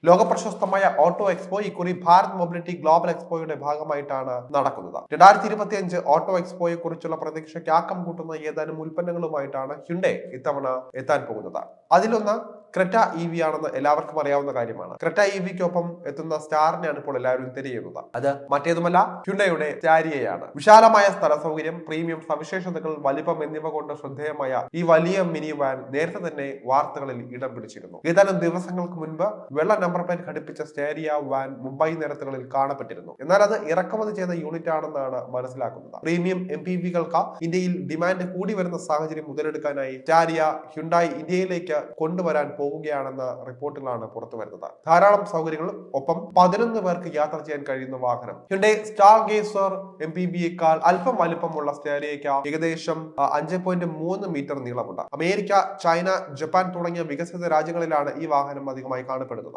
ലോകപ്രശസ്തമായ auto expo ഇക്കുറി Bharat mobility global എക്സ്പോയുടെ ഭാഗമായിട്ടാണ് നടക്കുന്നത്. 2025 ഓട്ടോ എക്സ്പോയെ കുറിച്ചുള്ള പ്രതീക്ഷയ്ക്ക് ആക്കം കൂട്ടുന്ന ഏതാനും ഉൽപ്പന്നങ്ങളുമായിട്ടാണ് ഹ്യുണ്ടൈ ഇത്തവണ എത്താൻ പോകുന്നത്. അതിലൊന്ന് ക്രെറ്റ EV ആണെന്ന് എല്ലാവർക്കും അറിയാവുന്ന കാര്യമാണ്. ക്രെറ്റ EVക്കൊപ്പം എത്തുന്ന സ്റ്റാറിനെയാണ് ഇപ്പോൾ എല്ലാവരും തിരയുന്നത്. അത് മറ്റേതുമല്ല, ഹ്യുണ്ടൈയുടെ സ്റ്റാരിയയാണ്. വിശാലമായ സ്ഥല സൗകര്യം, പ്രീമിയം സവിശേഷതകൾ, വലിപ്പം എന്നിവ കൊണ്ട് ശ്രദ്ധേയമായ ഈ വലിയ മിനി വാൻ നേരത്തെ തന്നെ വാർത്തകളിൽ ഇടം പിടിച്ചിരുന്നു. ഏതാനും ദിവസങ്ങൾക്ക് മുൻപ് വെള്ള നമ്പർ പ്ലേറ്റ് ഘടിപ്പിച്ച സ്റ്റാരിയ വാൻ മുംബൈ നിരത്തുകളിൽ കാണപ്പെട്ടിരുന്നു. എന്നാൽ അത് ഇറക്കുമതി ചെയ്ത യൂണിറ്റ് ആണെന്നാണ് മനസ്സിലാക്കുന്നത്. പ്രീമിയം MPVകൾക്ക് ഇന്ത്യയിൽ ഡിമാൻഡ് കൂടി വരുന്ന സാഹചര്യം മുതലെടുക്കാനായി സ്റ്റാരിയ ഹ്യുണ്ടായി ഇന്ത്യയിലേക്ക് കൊണ്ടുവരാൻ പോവുകയാണെന്ന റിപ്പോർട്ടുകളാണ് പുറത്തു വരുന്നത്. ധാരാളം സൗകര്യങ്ങളും ഒപ്പം 11 പേർക്ക് യാത്ര ചെയ്യാൻ കഴിയുന്ന വാഹനം. ഹ്യുണ്ടൈ സ്റ്റാർ ഗേസർ MPVയേക്കാൾ അല്പം വലിപ്പമുള്ള സ്റ്റാരിയയ്ക്ക് ഏകദേശം 5.3 മീറ്റർ നീളമുണ്ട്. അമേരിക്ക, ചൈന, ജപ്പാൻ തുടങ്ങിയ വികസിത രാജ്യങ്ങളിലാണ് ഈ വാഹനം അധികമായി കാണപ്പെടുന്നത്.